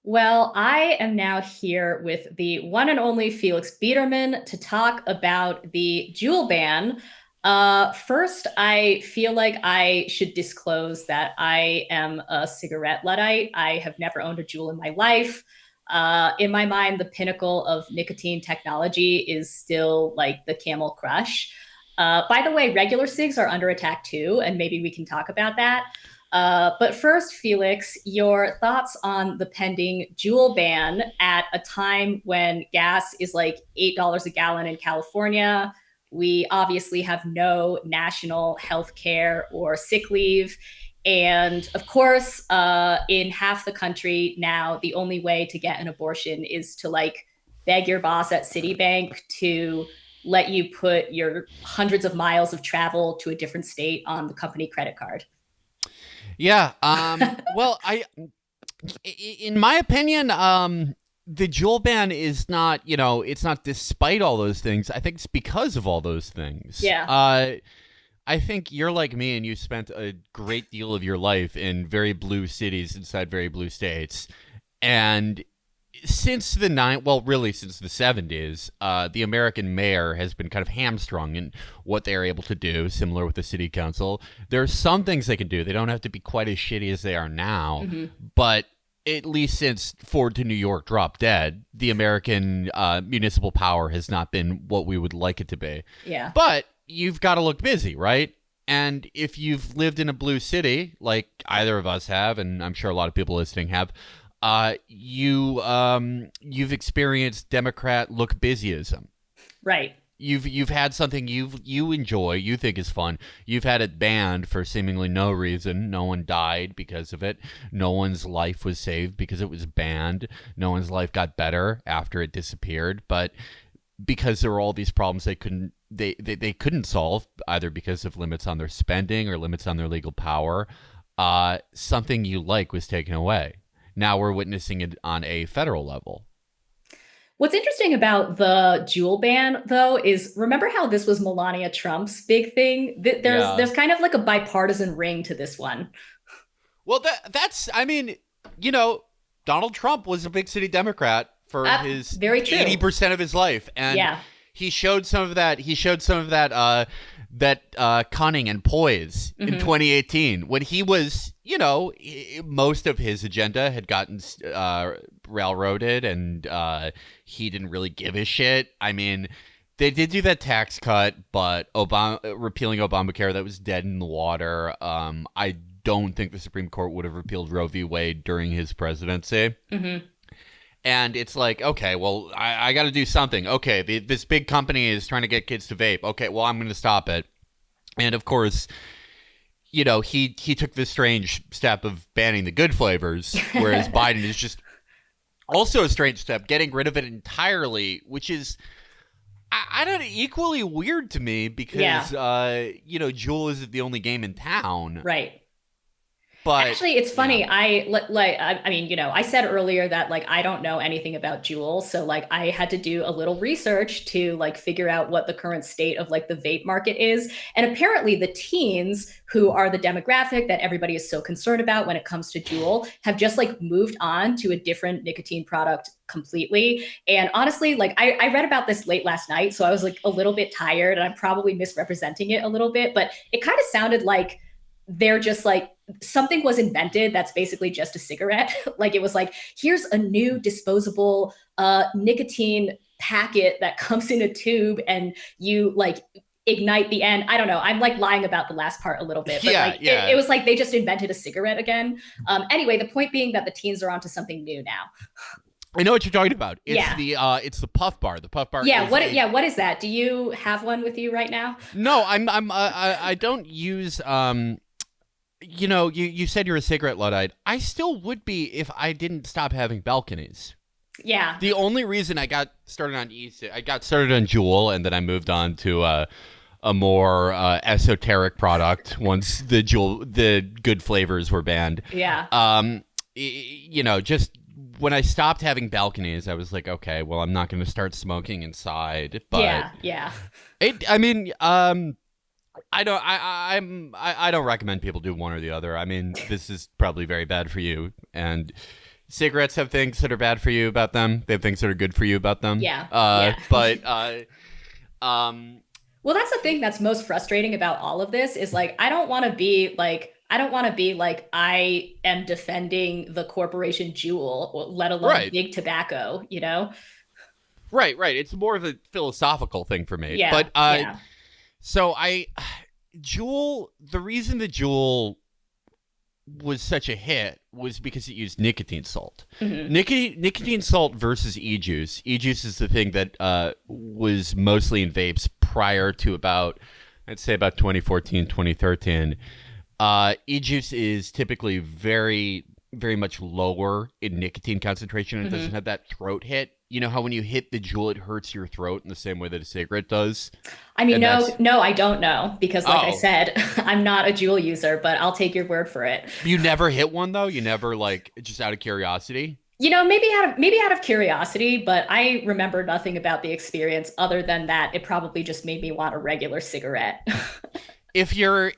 Well, I am now here with the one and only Felix Biederman to talk about the Juul ban. First, I feel like I should disclose that I am a cigarette Luddite. I have never owned a Juul in my life. In my mind, the pinnacle of nicotine technology is still like the Camel Crush. By the way, regular cigs are under attack too, and maybe we can talk about that. But first, Felix, your thoughts on the pending Juul ban at a time when gas is like $8 a gallon in California. We obviously have no national health care or sick leave. And of course, in half the country now, the only way to get an abortion is to like beg your boss at Citibank to let you put your hundreds of miles of travel to a different state on the company credit card. Yeah. Well, in my opinion, the Juul ban is not, it's not despite all those things. I think it's because of all those things. Yeah. I think you're like me and you spent a great deal of your life in very blue cities inside very blue states. And since really since the 70s, the American mayor has been kind of hamstrung in what they're able to do, similar with the city council. There are some things they can do. They don't have to be quite as shitty as they are now, but at least since Ford to New York dropped dead, the American municipal power has not been what we would like it to be. Yeah. But you've got to look busy, right? And if you've lived in a blue city, like either of us have, and I'm sure a lot of people listening have, you've experienced Democrat look busyism. Right. You've had something you enjoy, you think is fun. You've had it banned for seemingly no reason. No one died because of it. No one's life was saved because it was banned. No one's life got better after it disappeared. But because there were all these problems they couldn't solve, either because of limits on their spending or limits on their legal power, something you like was taken away. Now we're witnessing it on a federal level. What's interesting about the Juul ban, though, is remember how this was Melania Trump's big thing? There's Yeah. there's kind of like a bipartisan ring to this one. Well, that's, I mean, you know, Donald Trump was a big city Democrat for his Very true. 80% of his life. And Yeah. he showed some of that. Cunning and poise in 2018 when he was, most of his agenda had gotten railroaded, and he didn't really give a shit. I mean, they did do that tax cut, but repealing Obamacare, that was dead in the water. I don't think the Supreme Court would have repealed Roe v. Wade during his presidency. And it's like, okay, well, I got to do something. Okay, this big company is trying to get kids to vape. Okay, well, I'm going to stop it. And of course, he took this strange step of banning the good flavors, whereas Biden is just also a strange step, getting rid of it entirely, which is, I don't know, equally weird to me because, Juul isn't the only game in town. Right. But actually, it's funny. I mean, I said earlier that like I don't know anything about Juul, so like I had to do a little research to like figure out what the current state of like the vape market is. And apparently, the teens, who are the demographic that everybody is so concerned about when it comes to Juul, have just like moved on to a different nicotine product completely. And honestly, like I read about this late last night, so I was like a little bit tired, and I'm probably misrepresenting it a little bit, but it kind of sounded like they're just like something was invented that's basically just a cigarette. Like it was like, here's a new disposable nicotine packet that comes in a tube and you like ignite the end. I don't know. I'm like lying about the last part a little bit, but it was like they just invented a cigarette again. Anyway, the point being that the teens are onto something new now. I know what you're talking about. It's the Puff Bar. The Puff Bar. Yeah. What is that? Do you have one with you right now? No, I don't use. You said you're a cigarette Luddite. I still would be if I didn't stop having balconies. Yeah. The only reason I got started on Juul, and then I moved on to a more esoteric product once the good flavors were banned. Yeah. Just when I stopped having balconies, I was like, okay, well, I'm not going to start smoking inside. But yeah. I don't recommend people do one or the other. I mean, this is probably very bad for you, and cigarettes have things that are bad for you about them. They have things that are good for you about them. Yeah. Yeah. Um, Well, that's the thing that's most frustrating about all of this is like I don't want to be like I am defending the corporation Juul, let alone right. big tobacco, you know? Right. It's more of a philosophical thing for me. Yeah. But Yeah. so Juul, the reason the Juul was such a hit was because it used nicotine salt. Hmm. Nicotine salt versus e-juice. E-juice is the thing that was mostly in vapes prior to I'd say about 2014, 2013. E-juice is typically very, very much lower in nicotine concentration. It doesn't Hmm. have that throat hit. You know how when you hit the Juul, it hurts your throat in the same way that a cigarette does? I mean, And no, that's, no, I don't know because, like I oh, said, I'm not a Juul user, but I'll take your word for it. you never hit one though? You never, like, just out of curiosity? You know, maybe out of curiosity, but I remember nothing about the experience other than that it probably just made me want a regular cigarette. If you're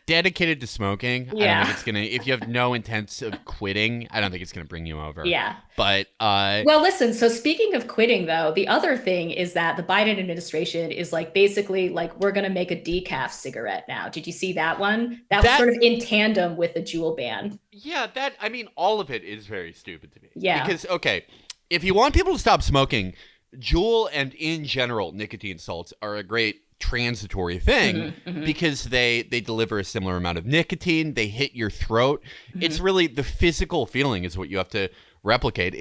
dedicated to smoking, I don't think Yeah. it's gonna. If you have no intents of quitting, I don't think it's gonna bring you over. Yeah. But Well, listen, so speaking of quitting, though, the other thing is that the Biden administration is like basically like, we're going to make a decaf cigarette now. Did you see that one? That was that sort of in tandem with the Juul ban. yeah, that I mean, all of it is very stupid to me. Yeah. Because okay, if you want people to stop smoking, Juul and in general nicotine salts are a great transitory thing Hmm. Hmm. because they deliver a similar amount of nicotine. They hit your throat. It's Hmm. really the physical feeling is what you have to replicate.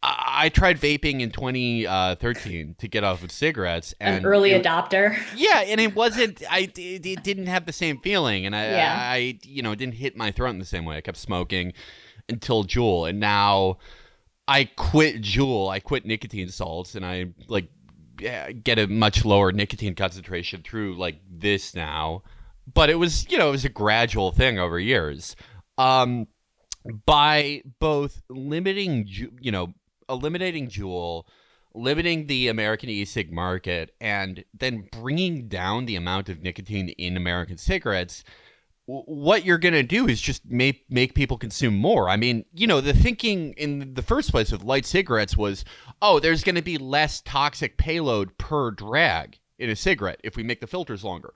I tried vaping in 2013 to get off of cigarettes, An and early adopter. yeah, and it wasn't. It didn't have the same feeling, and Yeah. it didn't hit my throat in the same way. I kept smoking until Juul, and now I quit Juul. I quit nicotine salts, and I like get a much lower nicotine concentration through like this now. But it was a gradual thing over years. Um, by both eliminating Juul, limiting the American e-cig market, and then bringing down the amount of nicotine in American cigarettes, what you're going to do is just make people consume more. I mean, the thinking in the first place with light cigarettes was, oh, there's going to be less toxic payload per drag in a cigarette if we make the filters longer.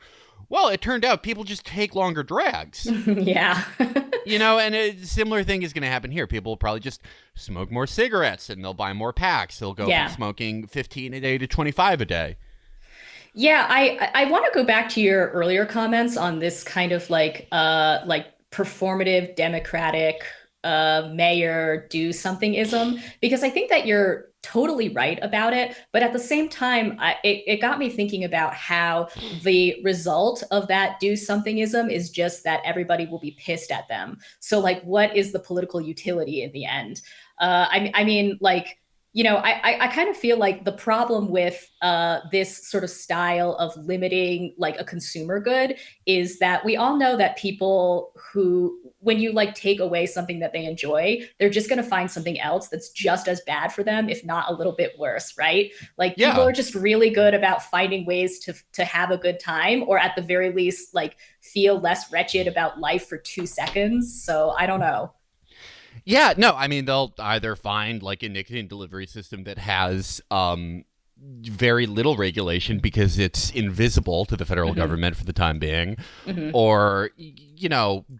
Well, it turned out people just take longer drags. Yeah. And a similar thing is going to happen here. People will probably just smoke more cigarettes and they'll buy more packs. They'll go from Yeah. smoking 15 a day to 25 a day. Yeah, I want to go back to your earlier comments on this kind of like performative democratic mayor do something ism because I think that you're totally right about it, but at the same time it got me thinking about how the result of that do something ism is just that everybody will be pissed at them. So like what is the political utility in the end? I mean, like, I kind of feel like the problem with this sort of style of limiting like a consumer good is that we all know that people who, when you like take away something that they enjoy, they're just going to find something else that's just as bad for them, if not a little bit worse, right? Like people Yeah. are just really good about finding ways to have a good time, or at the very least, like feel less wretched about life for 2 seconds. So I don't know. Yeah, no, I mean, they'll either find like a nicotine delivery system that has very little regulation because it's invisible to the federal Hmm. government for the time being, Hmm. or,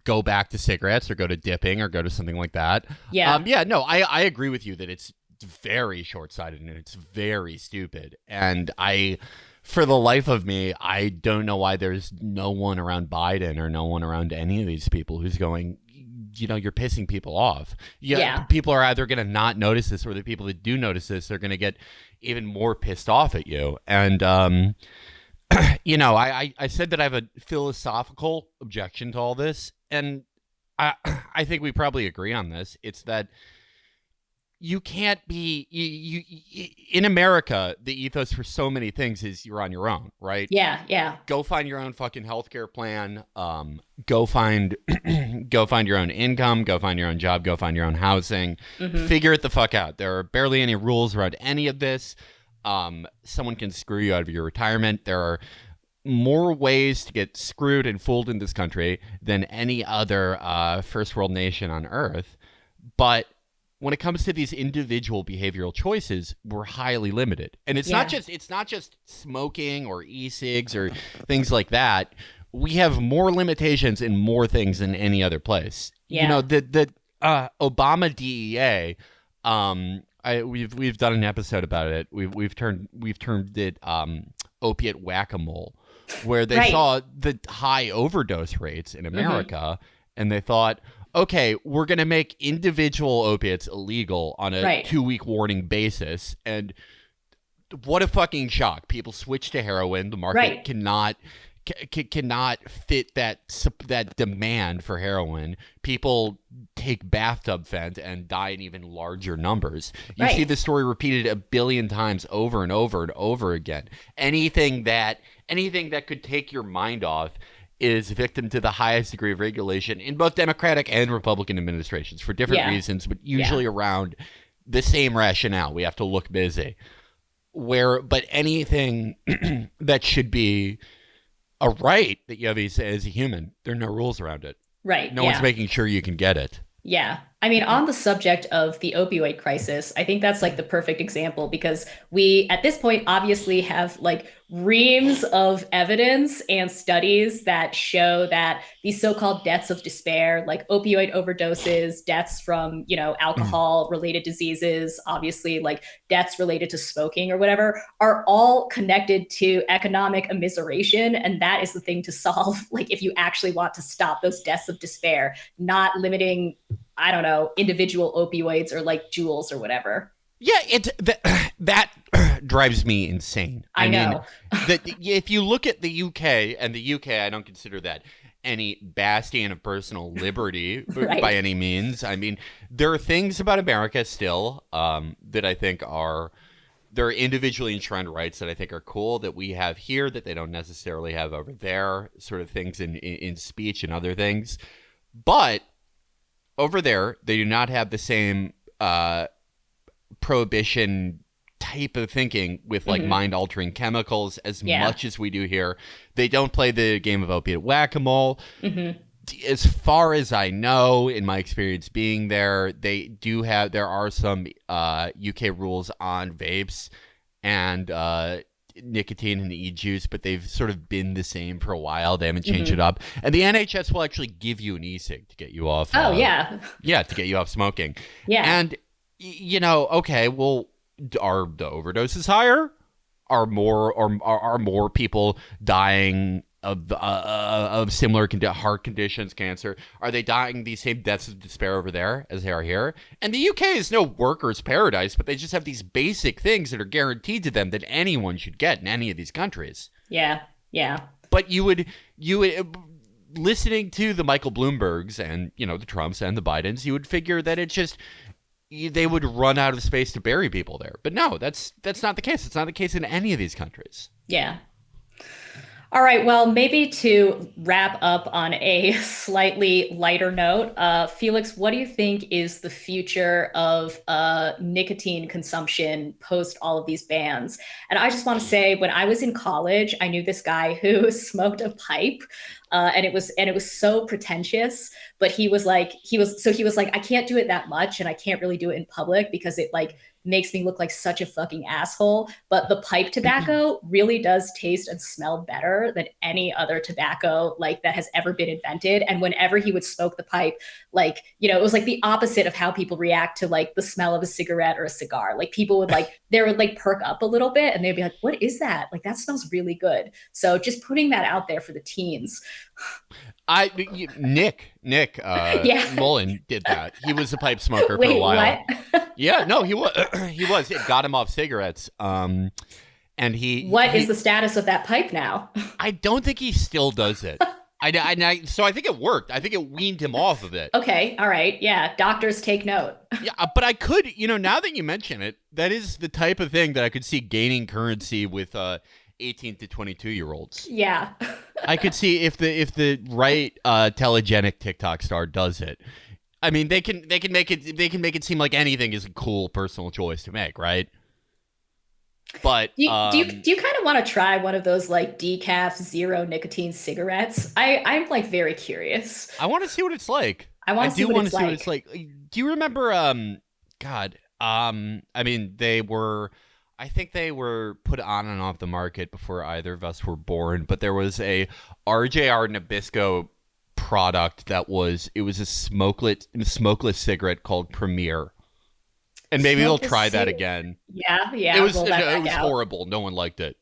go back to cigarettes or go to dipping or go to something like that. Yeah. Yeah, no, I agree with you that it's very short-sighted and it's very stupid. And for the life of me, I don't know why there's no one around Biden or no one around any of these people who's going, you're pissing people off. Yeah, Yeah. people are either going to not notice this, or the people that do notice this are going to get even more pissed off at you. And I said that I have a philosophical objection to all this, and I I think we probably agree on this. It's that you can't be in America. The ethos for so many things is you're on your own, right? Yeah. Yeah. Go find your own fucking healthcare plan. Go find go find your own income. Go find your own job. Go find your own housing. Hmm. Figure it the fuck out. There are barely any rules around any of this. Someone can screw you out of your retirement. There are more ways to get screwed and fooled in this country than any other first world nation on earth. But when it comes to these individual behavioral choices, we're highly limited. And it's not just smoking or e-cigs or things like that. We have more limitations in more things than any other place. Yeah. You know, the Obama DEA, we've done an episode about it. We've termed it opiate whack-a-mole, where they saw the high overdose rates in America, and they thought, okay, we're going to make individual opiates illegal on a 2-week warning basis. And what a fucking shock. People switch to heroin. The market cannot fit that demand for heroin. People take bathtub Fent and die in even larger numbers. You see the story repeated a billion times over and over and over again. Anything that could take your mind off is victim to the highest degree of regulation in both Democratic and Republican administrations for different reasons, but usually around the same rationale. We have to look busy. But anything that should be a right that you have as a human, there are no rules around it. Right. No one's making sure you can get it. Yeah. I mean, on the subject of the opioid crisis, I think that's like the perfect example, because we, at this point, obviously have like reams of evidence and studies that show that these so-called deaths of despair, like opioid overdoses, deaths from, alcohol related diseases, obviously like deaths related to smoking or whatever, are all connected to economic immiseration. And that is the thing to solve. Like, if you actually want to stop those deaths of despair, not limiting, I don't know, individual opioids or like Juuls or whatever. Yeah, that drives me insane. I know. Mean, if you look at the UK, and the UK, I don't consider that any bastion of personal liberty by any means. I mean, there are things about America still that I think there are individually enshrined rights that I think are cool that we have here that they don't necessarily have over there, sort of things in speech and other things. But over there, they do not have the same prohibition type of thinking with like mind-altering chemicals as much as we do here. They don't play the game of opiate whack-a-mole. As far as I know, in my experience being there, there are some UK rules on vapes and nicotine and e-juice, but they've sort of been the same for a while. They haven't changed it up. And the NHS will actually give you an e-cig to get you off. To get you off smoking. Yeah. And, okay, well, are the overdoses higher? Are more people dying of similar heart conditions, cancer? Are they dying these same deaths of despair over there as they are here? And the UK is no workers' paradise, but they just have these basic things that are guaranteed to them that anyone should get in any of these countries. Yeah. But you would listening to the Michael Bloombergs and the Trumps and the Bidens, you would figure that it's just they would run out of space to bury people there. But no, that's not the case. It's not the case in any of these countries. Yeah. All right. Well, maybe to wrap up on a slightly lighter note, Felix, what do you think is the future of nicotine consumption post all of these bans? And I just want to say, when I was in college, I knew this guy who smoked a pipe, and it was so pretentious. But he was like, I can't do it that much, and I can't really do it in public because it like makes me look like such a fucking asshole. But the pipe tobacco really does taste and smell better than any other tobacco like that has ever been invented. And whenever he would smoke the pipe, like, it was like the opposite of how people react to like the smell of a cigarette or a cigar. Like people would they would like perk up a little bit and they'd be like, what is that? Like, that smells really good. So just putting that out there for the teens. Nick Mullen did that. He was a pipe smoker for a while. What? Yeah, no, he was. It got him off cigarettes. And What is the status of that pipe now? I don't think he still does it. So I think it worked. I think it weaned him off of it. Okay, all right, yeah. Doctors take note. Yeah, but I could, now that you mention it, that is the type of thing that I could see gaining currency with 18 to 22-year-olds. Yeah. I could see if the right telegenic TikTok star does it. I mean, they can make it seem like anything is a cool personal choice to make, right? But do you kind of want to try one of those like decaf zero nicotine cigarettes? I'm like very curious. I want to see what it's like. I want to see what it's like. Do you remember God. I mean, I think they were put on and off the market before either of us were born, but there was a RJR Nabisco product it was a smokeless cigarette called Premier. And maybe they'll try that again. Yeah. It was horrible. No one liked it.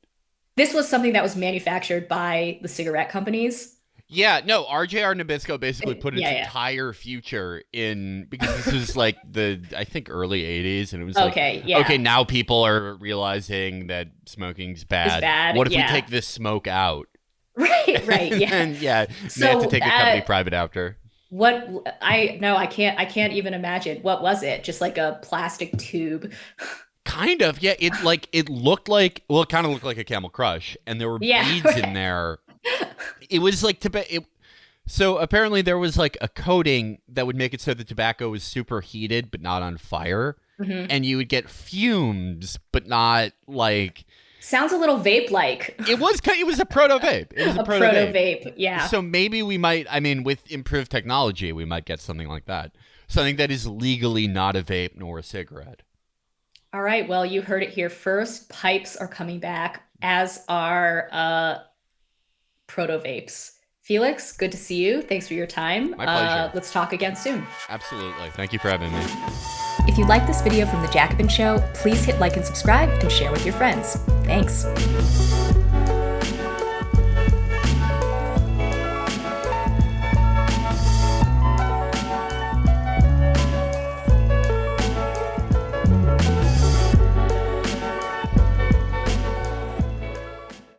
This was something that was manufactured by the cigarette companies. Yeah, no, RJR Nabisco basically put its entire future in, because this was like I think early 80s, and it was okay, now people are realizing that smoking's bad. What if we take this smoke out? Right, yeah. And they had to take the company private after. I can't even imagine. What was it? Just like a plastic tube? Kind of, yeah. It kind of looked like a Camel Crush, and there were beads in there. It was like so apparently there was like a coating that would make it so the tobacco was super heated but not on fire, and you would get fumes but not like. Sounds a little vape-like. It was a proto-vape. It was a proto-vape, yeah. So maybe we might, I mean, with improved technology, we might get something like that. Something that is legally not a vape nor a cigarette. All right, well, you heard it here first. Pipes are coming back, as are proto-vapes. Felix, good to see you. Thanks for your time. My pleasure. Let's talk again soon. Absolutely. Thank you for having me. If you like this video from The Jacobin Show, please hit like and subscribe and share with your friends. Thanks.